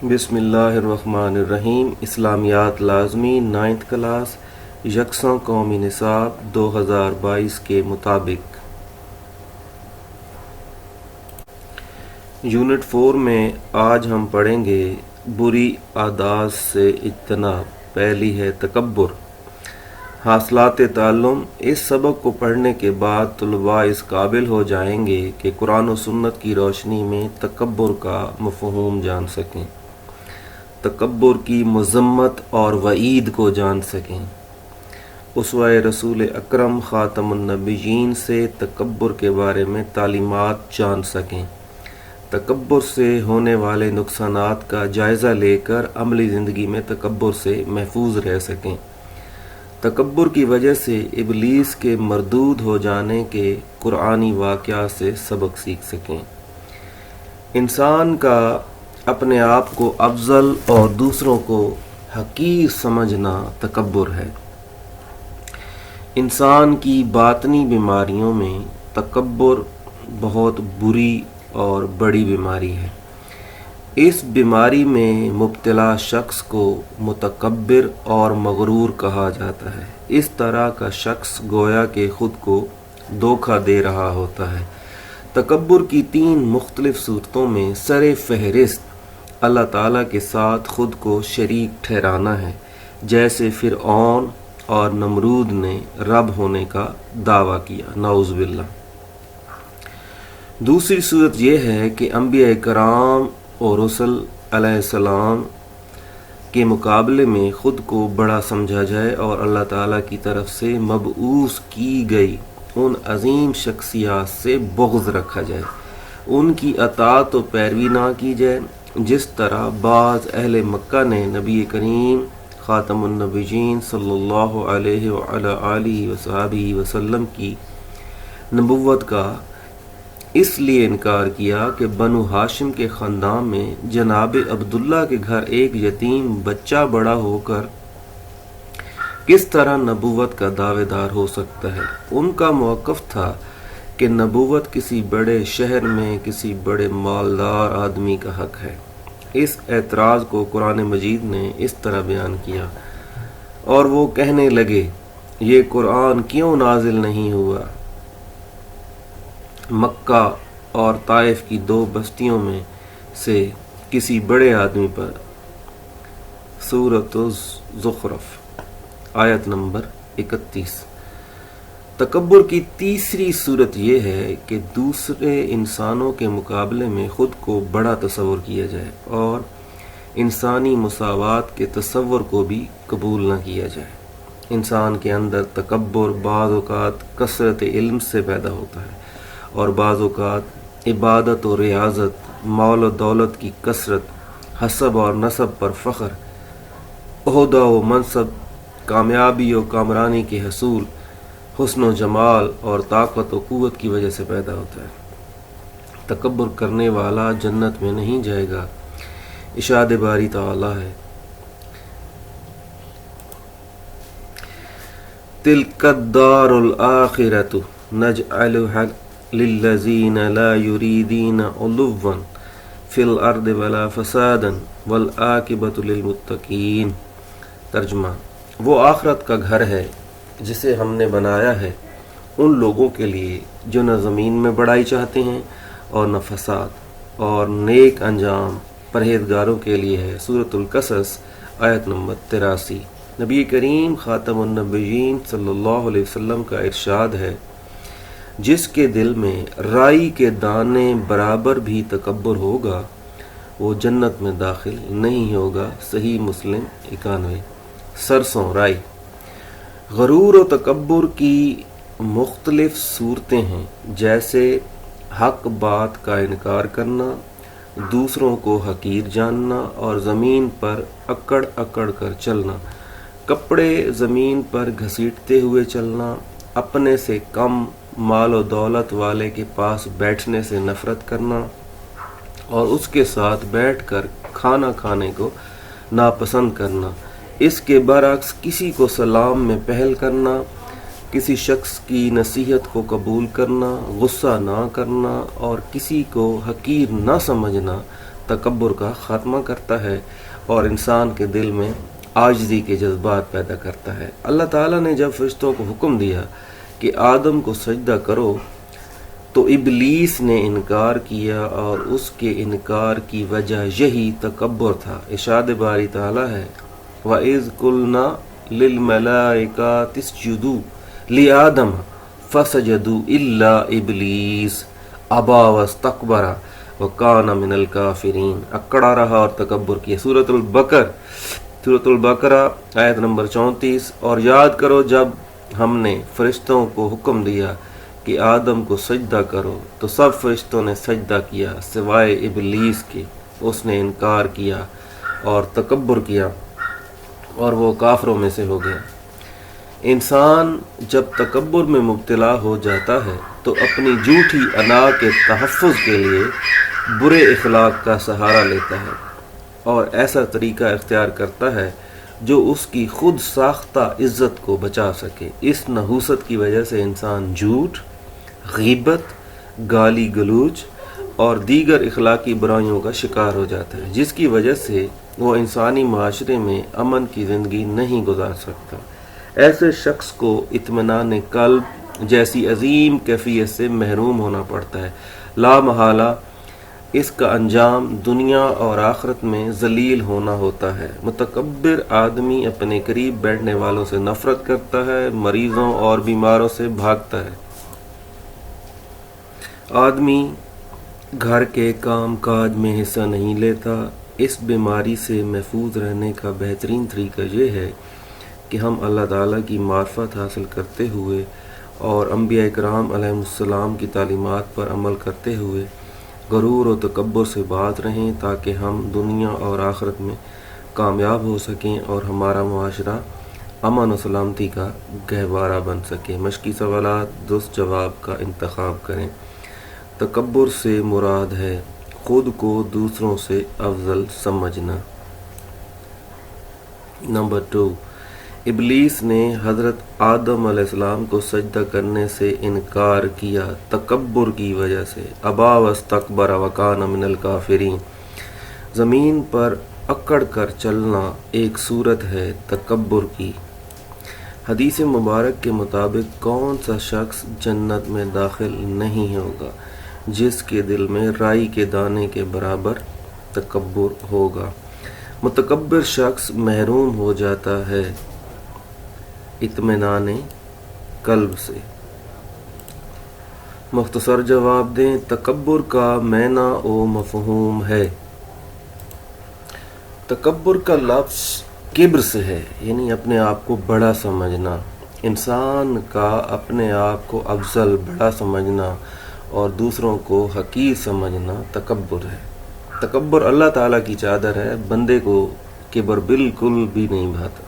بسم اللہ الرحمن الرحیم۔ اسلامیات لازمی 9th کلاس یکساں قومی نصاب 2022 کے مطابق یونٹ 4 میں آج ہم پڑھیں گے بری عادات سے اجتناب۔ پہلی ہے تکبر۔ حاصلات تعلم۔ اس سبق کو پڑھنے کے بعد طلباء اس قابل ہو جائیں گے کہ قرآن و سنت کی روشنی میں تکبر کا مفہوم جان سکیں، تکبر کی مذمت اور وعید کو جان سکیں، اسوہ رسول اکرم خاتم النبیین سے تکبر کے بارے میں تعلیمات جان سکیں، تکبر سے ہونے والے نقصانات کا جائزہ لے کر عملی زندگی میں تکبر سے محفوظ رہ سکیں، تکبر کی وجہ سے ابلیس کے مردود ہو جانے کے قرآنی واقعات سے سبق سیکھ سکیں۔ انسان کا اپنے آپ کو افضل اور دوسروں کو حقیر سمجھنا تکبر ہے۔ انسان کی باطنی بیماریوں میں تکبر بہت بری اور بڑی بیماری ہے۔ اس بیماری میں مبتلا شخص کو متکبر اور مغرور کہا جاتا ہے۔ اس طرح کا شخص گویا کہ خود کو دھوکہ دے رہا ہوتا ہے۔ تکبر کی 3 مختلف صورتوں میں سر فہرست اللہ تعالیٰ کے ساتھ خود کو شریک ٹھہرانا ہے، جیسے فرعون اور نمرود نے رب ہونے کا دعویٰ کیا، نعوذ باللہ۔ دوسری صورت یہ ہے کہ انبیاء کرام اور رسل علیہ السلام کے مقابلے میں خود کو بڑا سمجھا جائے اور اللہ تعالیٰ کی طرف سے مبعوث کی گئی ان عظیم شخصیات سے بغض رکھا جائے، ان کی اطاعت و پیروی نہ کی جائے، جس طرح بعض اہل مکہ نے نبی کریم خاتم النبیین صلی اللہ علیہ وعلی آلہ وصحبہ وسلم کی نبوت کا اس لیے انکار کیا کہ بنو ہاشم کے خاندان میں جناب عبداللہ کے گھر ایک یتیم بچہ بڑا ہو کر کس طرح نبوت کا دعوے دار ہو سکتا ہے۔ ان کا موقف تھا کہ نبوت کسی بڑے شہر میں کسی بڑے مالدار آدمی کا حق ہے۔ اس اعتراض کو قرآن مجید نے اس طرح بیان کیا، اور وہ کہنے لگے، یہ قرآن کیوں نازل نہیں ہوا مکہ اور طائف کی 2 بستیوں میں سے کسی بڑے آدمی پر۔ سورۃ الزخرف آیت نمبر 31۔ تکبر کی تیسری صورت یہ ہے کہ دوسرے انسانوں کے مقابلے میں خود کو بڑا تصور کیا جائے اور انسانی مساوات کے تصور کو بھی قبول نہ کیا جائے۔ انسان کے اندر تکبر بعض اوقات کثرت علم سے پیدا ہوتا ہے اور بعض اوقات عبادت و ریاضت، مال و دولت کی کثرت، حسب اور نسب پر فخر، عہدہ و منصب، کامیابی و کامرانی کے حصول، حسن و جمال اور طاقت و قوت کی وجہ سے پیدا ہوتا ہے۔ تکبر کرنے والا جنت میں نہیں جائے گا۔ ارشاد باری تعالی ہے، تِلْکَ الدَّارُ الْآخِرَةُ نَجْعَلُهَا لِلَّذِينَ لَا يُرِيدُونَ عُلُوًّا فِي الْأَرْضِ وَلَا فَسَادًا وَالْعَاقِبَةُ لِلْمُتَّقِينَ۔ ترجمہ، وہ آخرت کا گھر ہے جسے ہم نے بنایا ہے ان لوگوں کے لیے جو نہ زمین میں بڑائی چاہتے ہیں اور نہ فساد، اور نیک انجام پرہیزگاروں کے لیے ہے۔ سورۃ القصص آیت نمبر 83۔ نبی کریم خاتم النبیین صلی اللہ علیہ وسلم کا ارشاد ہے، جس کے دل میں رائی کے دانے برابر بھی تکبر ہوگا وہ جنت میں داخل نہیں ہوگا۔ صحیح مسلم 91۔ سرسوں، رائی۔ غرور و تکبر کی مختلف صورتیں ہیں، جیسے حق بات کا انکار کرنا، دوسروں کو حقیر جاننا اور زمین پر اکڑ اکڑ کر چلنا، کپڑے زمین پر گھسیٹتے ہوئے چلنا، اپنے سے کم مال و دولت والے کے پاس بیٹھنے سے نفرت کرنا اور اس کے ساتھ بیٹھ کر کھانا کھانے کو ناپسند کرنا، اس کے برعکس کسی کو سلام میں پہل کرنا، کسی شخص کی نصیحت کو قبول کرنا، غصہ نہ کرنا اور کسی کو حقیر نہ سمجھنا تکبر کا خاتمہ کرتا ہے اور انسان کے دل میں عاجزی کے جذبات پیدا کرتا ہے۔ اللہ تعالیٰ نے جب فرشتوں کو حکم دیا کہ آدم کو سجدہ کرو تو ابلیس نے انکار کیا، اور اس کے انکار کی وجہ یہی تکبر تھا۔ ارشاد باری تعالیٰ ہے وَإِذْ قُلْنَا لِلْمَلَائِكَةِ اسْجُدُوا لِآدَمَ فَسَجَدُوا إِلَّا إِبْلِيسَ أَبَىٰ وَاسْتَكْبَرَ وَكَانَ مِنَ الْكَافِرِينَ، اکڑا رہا اور تکبر کیا۔ سورۃ البقرہ آیت نمبر 34۔ اور یاد کرو جب ہم نے فرشتوں کو حکم دیا کہ آدم کو سجدہ کرو تو سب فرشتوں نے سجدہ کیا سوائے ابلیس کے، اس نے انکار کیا اور تکبر کیا اور وہ کافروں میں سے ہو گیا۔ انسان جب تکبر میں مبتلا ہو جاتا ہے تو اپنی جھوٹی انا کے تحفظ کے لیے برے اخلاق کا سہارا لیتا ہے اور ایسا طریقہ اختیار کرتا ہے جو اس کی خود ساختہ عزت کو بچا سکے۔ اس نحوست کی وجہ سے انسان جھوٹ، غیبت، گالی گلوچ اور دیگر اخلاقی برائیوں کا شکار ہو جاتا ہے، جس کی وجہ سے وہ انسانی معاشرے میں امن کی زندگی نہیں گزار سکتا۔ ایسے شخص کو اطمینان قلب جیسی عظیم کیفیت سے محروم ہونا پڑتا ہے۔ لا محالہ اس کا انجام دنیا اور آخرت میں ذلیل ہونا ہوتا ہے۔ متکبر آدمی اپنے قریب بیٹھنے والوں سے نفرت کرتا ہے، مریضوں اور بیماروں سے بھاگتا ہے۔ آدمی گھر کے کام کاج میں حصہ نہیں لیتا۔ اس بیماری سے محفوظ رہنے کا بہترین طریقہ یہ ہے کہ ہم اللہ تعالیٰ کی معرفت حاصل کرتے ہوئے اور انبیاء کرام علیہ السلام کی تعلیمات پر عمل کرتے ہوئے غرور و تکبر سے باز رہیں، تاکہ ہم دنیا اور آخرت میں کامیاب ہو سکیں اور ہمارا معاشرہ امن و سلامتی کا گہوارہ بن سکے۔ مشقی سوالات درست جواب کا انتخاب کریں۔ تکبر سے مراد ہے خود کو دوسروں سے افضل سمجھنا۔ نمبر 2، ابلیس نے حضرت آدم علیہ السلام کو سجدہ کرنے سے انکار کیا تکبر کی وجہ سے۔ ابا واستکبر وکان من الکافرین، زمین پر اکڑ کر چلنا ایک صورت ہے تکبر کی۔ حدیث مبارک کے مطابق کون سا شخص جنت میں داخل نہیں ہوگا جس کے دل میں رائی کے دانے کے برابر تکبر ہوگا۔ متکبر شخص محروم ہو جاتا ہے اطمینان قلب سے۔ مختصر جواب دیں۔ تکبر کا معنی و مفہوم ہے۔ تکبر کا لفظ کبر سے ہے، یعنی اپنے آپ کو بڑا سمجھنا۔ انسان کا اپنے آپ کو افضل، بڑا سمجھنا اور دوسروں کو حقیر سمجھنا تکبر ہے۔ تکبر اللہ تعالیٰ کی چادر ہے، بندے کو کبر بالکل بھی نہیں بھاتا۔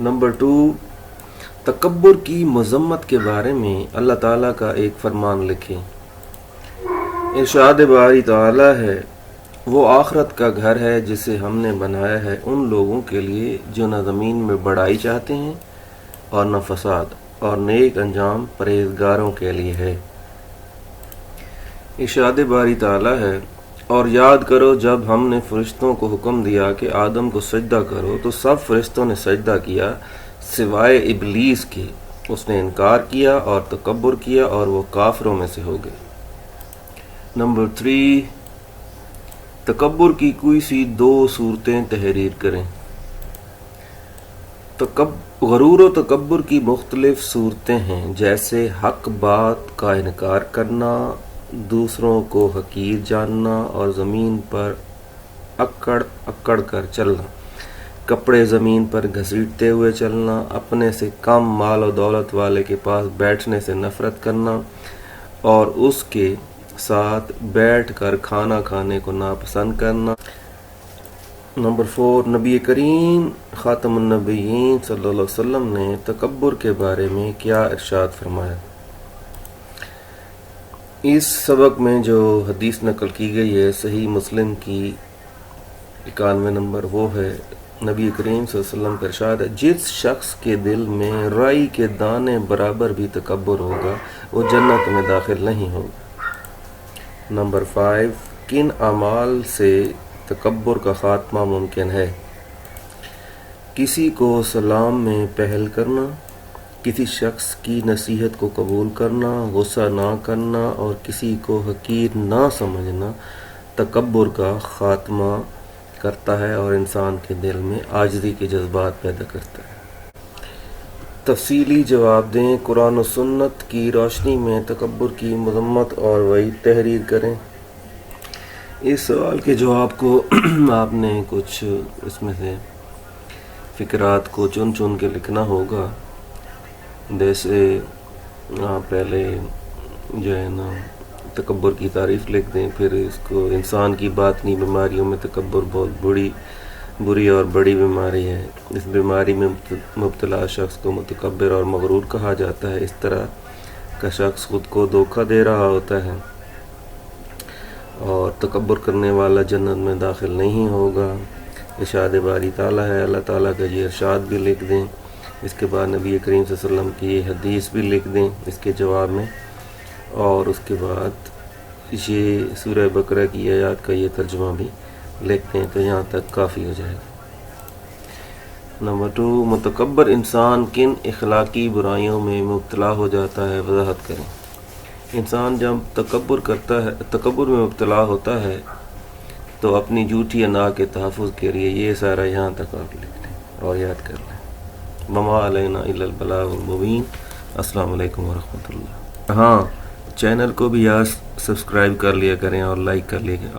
نمبر 2، تکبر کی مذمت کے بارے میں اللہ تعالیٰ کا ایک فرمان لکھیں۔ ارشاد باری تعالیٰ ہے وہ آخرت کا گھر ہے جسے ہم نے بنایا ہے ان لوگوں کے لیے جو نہ زمین میں بڑائی چاہتے ہیں اور نہ فساد، اور نیک انجام پرہیزگاروں کے لیے ہے۔ ارشاد باری تعالیٰ ہے اور یاد کرو جب ہم نے فرشتوں کو حکم دیا کہ آدم کو سجدہ کرو تو سب فرشتوں نے سجدہ کیا سوائے ابلیس کے، اس نے انکار کیا اور تکبر کیا اور وہ کافروں میں سے ہو گئے۔ نمبر 3، تکبر کی کوئی سی 2 صورتیں تحریر کریں۔ غرور و تکبر کی مختلف صورتیں ہیں، جیسے حق بات کا انکار کرنا، دوسروں کو حقیر جاننا اور زمین پر اکڑ کر چلنا، کپڑے زمین پر گھسیٹتے ہوئے چلنا، اپنے سے کم مال و دولت والے کے پاس بیٹھنے سے نفرت کرنا اور اس کے ساتھ بیٹھ کر کھانا کھانے کو ناپسند کرنا۔ نمبر 4، نبی کریم خاتم النبیین صلی اللہ علیہ وسلم نے تکبر کے بارے میں کیا ارشاد فرمایا؟ اس سبق میں جو حدیث نقل کی گئی ہے صحیح مسلم کی 91 نمبر، وہ ہے نبی کریم صلی اللہ علیہ وسلم کا ارشاد ہے، جس شخص کے دل میں رائی کے دانے برابر بھی تکبر ہوگا وہ جنت میں داخل نہیں ہوگا۔ نمبر 5، کن اعمال سے تکبر کا خاتمہ ممکن ہے؟ کسی کو سلام میں پہل کرنا، کسی شخص کی نصیحت کو قبول کرنا، غصہ نہ کرنا اور کسی کو حقیر نہ سمجھنا تکبر کا خاتمہ کرتا ہے اور انسان کے دل میں عاجزی کے جذبات پیدا کرتا ہے۔ تفصیلی جواب دیں۔ قرآن و سنت کی روشنی میں تکبر کی مذمت اور وعید تحریر کریں۔ اس سوال کے جواب کو آپ نے کچھ اس میں سے فقرات کو چن چن کے لکھنا ہوگا۔ جیسے آپ پہلے جو ہے نا تکبر کی تعریف لکھ دیں، پھر اس کو انسان کی باطنی بیماریوں میں تکبر بہت بری اور بڑی بیماری ہے۔ اس بیماری میں مبتلا شخص کو متکبر اور مغرور کہا جاتا ہے۔ اس طرح کا شخص خود کو دھوکہ دے رہا ہوتا ہے اور تکبر کرنے والا جنت میں داخل نہیں ہوگا۔ ارشاد باری تعالیٰ ہے، اللہ تعالیٰ کا یہ ارشاد بھی لکھ دیں۔ اس کے بعد نبی کریم صلی اللہ علیہ وسلم کی یہ حدیث بھی لکھ دیں اس کے جواب میں، اور اس کے بعد یہ سورہ بقرہ کی آیات کا یہ ترجمہ بھی لکھ دیں، تو یہاں تک کافی ہو جائے گا۔ نمبر 2، متکبر انسان کن اخلاقی برائیوں میں مبتلا ہو جاتا ہے؟ وضاحت کریں۔ انسان جب تکبر میں مبتلا ہوتا ہے تو اپنی جھوٹی انا کے تحفظ کے لیے یہ سارا یہاں تک آپ لکھ لیں اور یاد کر لیں۔ وما علینا الا البلاغ المبین۔ السلام علیکم ورحمۃ اللہ۔ ہاں، چینل کو بھی یاد سبسکرائب کر لیا کریں اور لائک کر لیا کریں۔